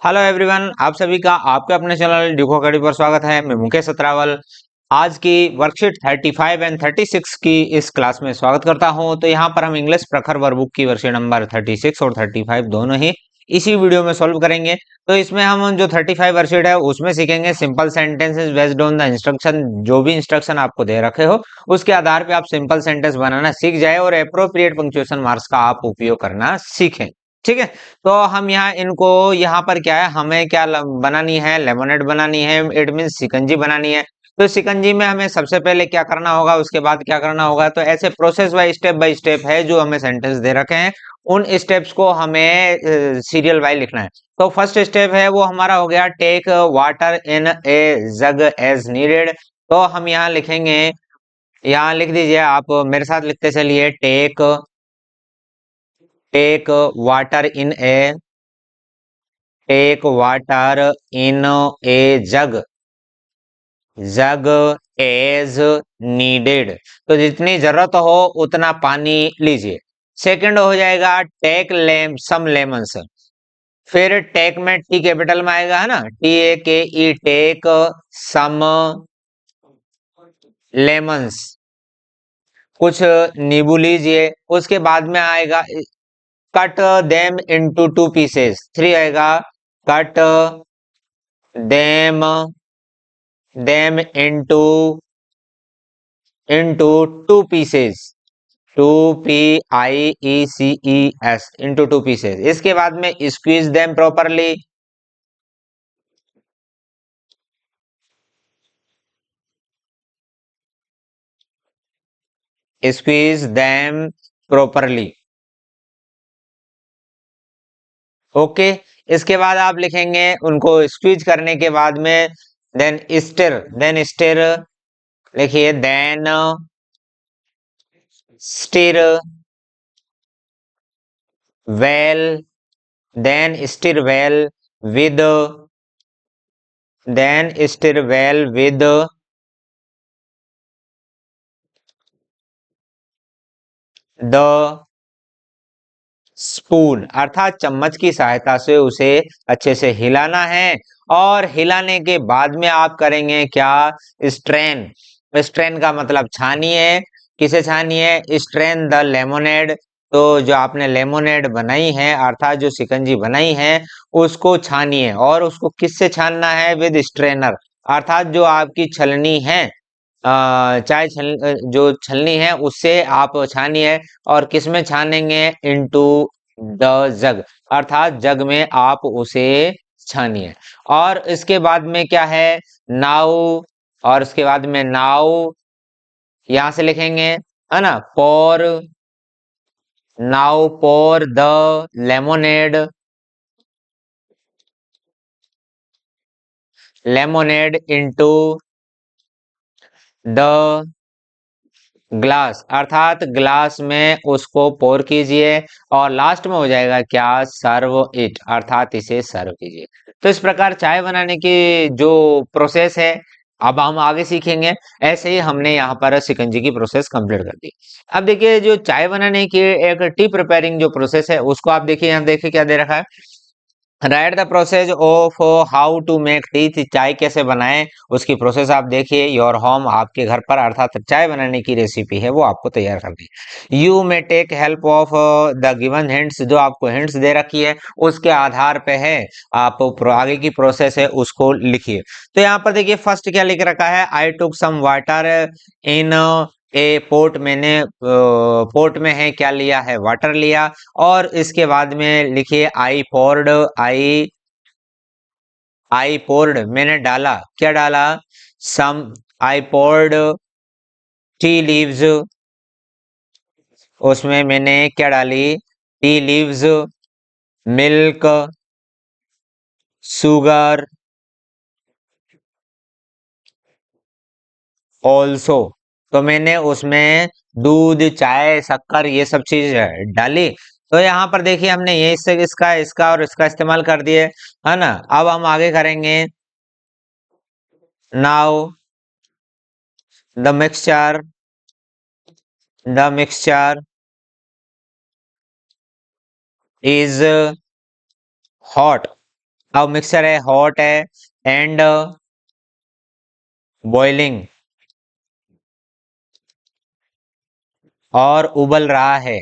Hello everyone, आप सभी का आपके अपने चैनल ड्यूको अकेडमी पर स्वागत है। मैं मुकेश सत्रावल आज की वर्कशीट 35 एंड 36 की इस क्लास में स्वागत करता हूं। तो यहां पर हम इंग्लिश प्रखर वर्कबुक की वर्कशीट नंबर 36 और 35 दोनों ही इसी वीडियो में सॉल्व करेंगे। तो इसमें हम जो 35 वर्कशीट है उसमें सीखेंगे simple sentences based on the instruction. जो भी इंस्ट्रक्शन आपको दे रखे हो उसके आधार पे आप सिंपल सेंटेंस बनाना सीख जाए और अप्रोप्रिएट पंक्चुएशन मार्क्स का आप उपयोग करना सीखें। ठीक है। तो हम यहाँ पर क्या है, हमें क्या बनानी है, लेमनेड बनानी है। इट मीन शिकंजी बनानी है। तो शिकंजी में हमें सबसे पहले क्या करना होगा, उसके बाद क्या करना होगा। तो ऐसे प्रोसेस बाय स्टेप है जो हमें सेंटेंस दे रखे हैं। उन स्टेप्स को हमें सीरियल वाइज लिखना है। तो फर्स्ट स्टेप है वो हमारा हो गया, take water in a jug as needed. तो हम यहाँ लिखेंगे, यहाँ लिख दीजिए, आप मेरे साथ लिखते चलिए। Take water in a take water in a jug jug as needed. तो जितनी जरूरत हो उतना पानी लीजिए। सेकंड हो जाएगा, टेक सम लेमन्स। फिर टेक में टी कैपिटल में आएगा, है ना, TAKE, टेक सम लेमन्स, कुछ नींबू लीजिए। उसके बाद में आएगा, cut them into two pieces. Three आएगा, cut them them into two pieces, 2 PIECES, into two pieces। इसके बाद में squeeze them properly, squeeze them properly। Okay. इसके बाद आप लिखेंगे उनको स्क्वीज करने के बाद में, देन स्टिर लिखिए, then stir well, then stir well with then stir well with the spoon, अर्थात चम्मच की सहायता से उसे अच्छे से हिलाना है। और हिलाने के बाद में आप करेंगे क्या, स्ट्रेन। स्ट्रेन का मतलब छानिए। किसे छानिए, स्ट्रेन द लेमोनेड। तो जो आपने लेमोनेड बनाई है, अर्थात जो शिकंजी बनाई है, उसको छानिए। और उसको किससे छानना है, विद स्ट्रेनर, अर्थात जो आपकी छलनी है, जो छलनी है उससे आप छानिए। और किस में छानेंगे, इनटू द जग, अर्थात जग में आप उसे छानिए। और इसके बाद में क्या है, नाउ। और इसके बाद में नाउ यहां से लिखेंगे, है ना, pour. Now pour the lemonade into the glass, अर्थात ग्लास में उसको पोर कीजिए। और लास्ट में हो जाएगा क्या, सर्व इट, अर्थात इसे सर्व कीजिए। तो इस प्रकार चाय बनाने की जो प्रोसेस है अब हम आगे सीखेंगे। ऐसे ही हमने यहाँ पर शिकंजी की प्रोसेस कंप्लीट कर दी। अब देखिए, जो चाय बनाने की एक टी प्रिपेयरिंग जो प्रोसेस है उसको आप देखिए, यहाँ देखिए क्या दे रखा है, write the process of how to make tea. चाय कैसे बनाएं उसकी प्रोसेस आप देखिए। योर होम, आपके घर पर, अर्थात चाय बनाने की रेसिपी है वो आपको तैयार करनी है। You may take help of the given hints, जो आपको हिंट्स दे रखी है उसके आधार पे है आप आगे की प्रोसेस है उसको लिखिए। तो यहाँ पर देखिए फर्स्ट क्या लिख रखा है, I took some water in a pot. मैंने पोर्ट में है क्या लिया है, वाटर लिया। और इसके बाद में लिखिए, आई पोर्ड मैंने डाला, क्या डाला, सम, आई पोर्ड टी लीव्स, उसमें मैंने क्या डाली, tea leaves, milk, sugar, also. तो मैंने उसमें दूध, चाय, शक्कर, ये सब चीज डाली। तो यहाँ पर देखिए हमने ये इसका और इसका इस्तेमाल कर दिए, है ना। अब हम आगे करेंगे, now the mixture is hot. अब मिक्सचर है, हॉट है, एंड बॉइलिंग, और उबल रहा है।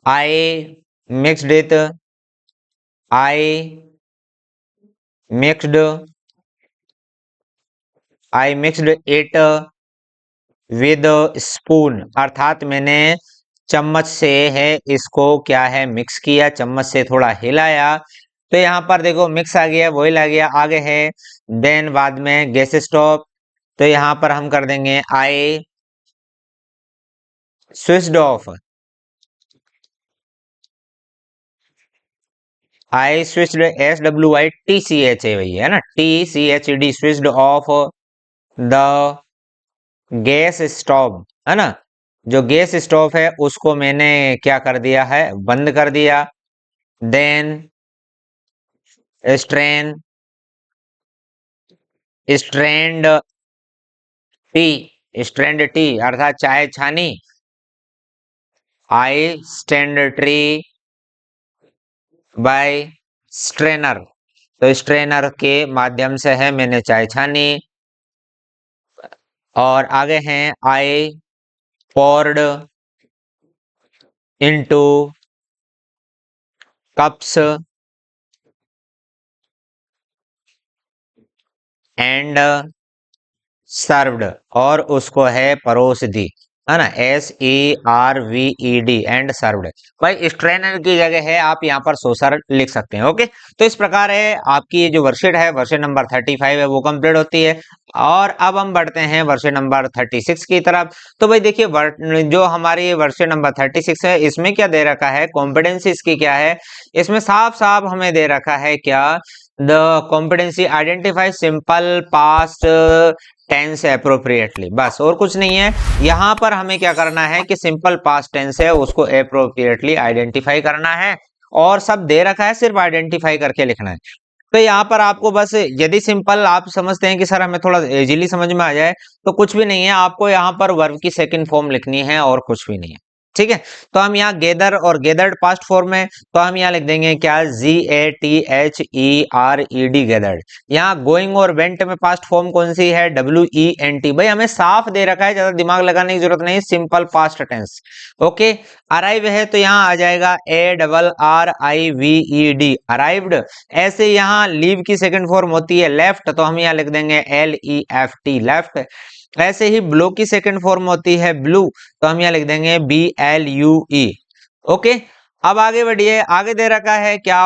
I mixed it, I mixed I mixed it with spoon, अर्थात मैंने चम्मच से है इसको क्या है मिक्स किया, चम्मच से थोड़ा हिलाया। तो यहाँ पर देखो मिक्स आ गया, बॉईल आ गया। आगे है देन, बाद में गैस स्टोव, तो यहाँ पर हम कर देंगे I switched off, I switched, SWITCH है भैया, है ना, TCHD, switched off the gas stove, है ना। जो गैस स्टोव है उसको मैंने क्या कर दिया है, बंद कर दिया। Then strain strained strained tea अर्थात चाय छानी, I stand tree by strainer, तो स्ट्रेनर के माध्यम से है मैंने चाय छानी। और आगे हैं आई poured into cups and served, और उसको है परोस दी, है ना, SERVED, एंड सर्व्ड। भाई स्ट्रेनर की जगह है आप यहाँ पर सोसर लिख सकते हैं। ओके, तो इस प्रकार है आपकी ये जो वर्कशीट है, वर्कशीट नंबर 35 है, वो कंप्लीट होती है। और अब हम बढ़ते हैं वर्कशीट नंबर 36 की तरफ। तो भाई देखिए जो हमारी वर्कशीट नंबर 36 है, इसमें क्या दे रखा है, कॉम्पिटेंसी इसकी क्या है, इसमें साफ साफ हमें दे रखा है क्या, the competency identify simple past tense appropriately, बस और कुछ नहीं है। यहाँ पर हमें क्या करना है कि सिंपल पास्ट टेंस है उसको अप्रोप्रिएटली आइडेंटिफाई करना है, और सब दे रखा है, सिर्फ आइडेंटिफाई करके लिखना है। तो यहाँ पर आपको बस, यदि सिंपल आप समझते हैं कि सर हमें थोड़ा इजीली समझ में आ जाए, तो कुछ भी नहीं है, आपको यहाँ पर वर्ब की सेकंड फॉर्म लिखनी है और कुछ भी नहीं है। ठीक है, तो हम यहाँ गेदर और गेदर्ड पास्ट फॉर्म है, तो हम यहाँ लिख देंगे क्या, GATHERED, गेदर्ड। यहाँ गोइंग और वेंट में पास्ट फॉर्म कौन सी है, WENT। भाई हमें साफ दे रखा है, ज्यादा दिमाग लगाने की जरूरत नहीं, simple past tense. Okay, arrive है तो यहाँ आ जाएगा ARRIVED, अराइव्ड। ऐसे यहाँ लीव की सेकंड फॉर्म होती है लेफ्ट, तो हम यहाँ लिख देंगे LEFT, लेफ्ट। ऐसे ही ब्लो की सेकंड फॉर्म होती है ब्लू, तो हम यहाँ लिख देंगे BLUE। ओके, अब आगे बढ़िए, आगे दे रखा है क्या,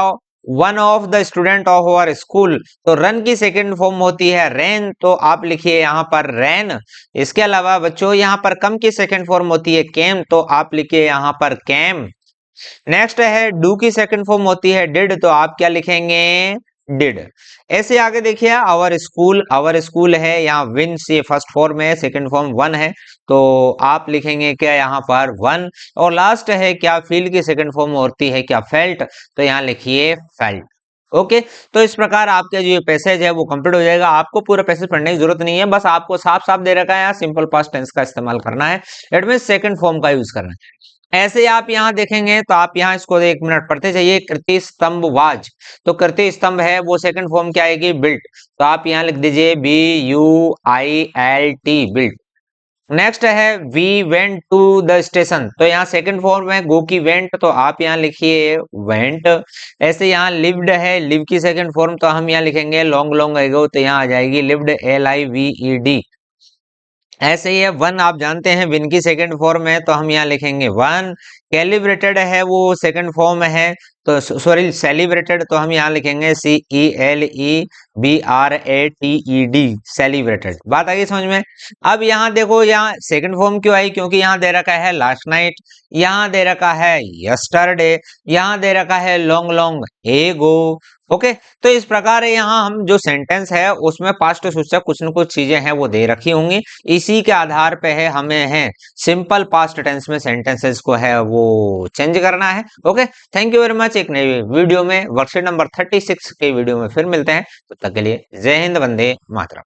one of the student of our school, तो रन की सेकंड फॉर्म होती है रेन, तो आप लिखिए यहाँ पर रेन। इसके अलावा बच्चों यहाँ पर कम की सेकंड फॉर्म होती है केम, तो आप लिखिए यहाँ पर केम। नेक्स्ट है डू की सेकंड फॉर्म होती है डिड, तो आप क्या लिखेंगे, डिड। ऐसे आगे देखिए आवर स्कूल है, यहाँ विन से फर्स्ट फॉर्म है, सेकंड फॉर्म वन है, तो आप लिखेंगे क्या यहाँ पर वन। और लास्ट है क्या, फील की सेकंड फॉर्म होती है क्या, फेल्ट, तो यहाँ लिखिए फेल्ट। ओके, तो इस प्रकार आपका जो ये पैसेज है वो कंप्लीट हो जाएगा। आपको पूरा पैसेज पढ़ने की जरूरत नहीं है, बस आपको साफ साफ दे रखा है यहाँ सिंपल पास्ट टेंस का इस्तेमाल करना है, इट मीन सेकंड फॉर्म का यूज करना है। ऐसे आप यहाँ देखेंगे तो आप यहाँ इसको 1 मिनट पढ़ते जाइए। कृति स्तंभ वाज, तो कृति स्तंभ है वो सेकंड फॉर्म क्या आएगी, बिल्ट, तो आप यहाँ लिख दीजिए BUILT, बिल्ट। नेक्स्ट है we went to the station, तो यहाँ सेकंड फॉर्म है गो की वेंट, तो आप यहाँ लिखिए वेंट। ऐसे यहाँ लिव्ड है, लिव की सेकंड फॉर्म, तो हम यहाँ लिखेंगे लॉन्ग लॉन्ग एगो, तो यहाँ आ जाएगी लिव्ड, LIVED। ऐसे ही है वन, आप जानते हैं विन की सेकंड फॉर्म है, तो हम यहाँ लिखेंगे वन। कैलिब्रेटेड है वो सेकंड फॉर्म है, तो सॉरी सेलिब्रेटेड, तो हम यहाँ लिखेंगे CELEBRATED, सेलिब्रेटेड। बात आ गई समझ में। अब यहाँ देखो, यहाँ सेकंड फॉर्म क्यों आई, क्योंकि यहाँ दे रखा है लास्ट नाइट, यहाँ दे रखा है यस्टरडे, यहाँ दे रखा है लॉन्ग लॉन्ग एगो। ओके, तो इस प्रकार यहाँ हम जो सेंटेंस है उसमें पास्ट सूचक कुछ न कुछ चीजें हैं वो दे रखी होंगी, इसी के आधार पे है हमें है सिंपल पास्ट टेंस में सेंटेंसेस को है वो चेंज करना है। Okay, thank you very much. एक नई वीडियो में वर्कशीट नंबर 36 के वीडियो में फिर मिलते हैं, तब तक के लिए जय हिंद, वंदे मातरम।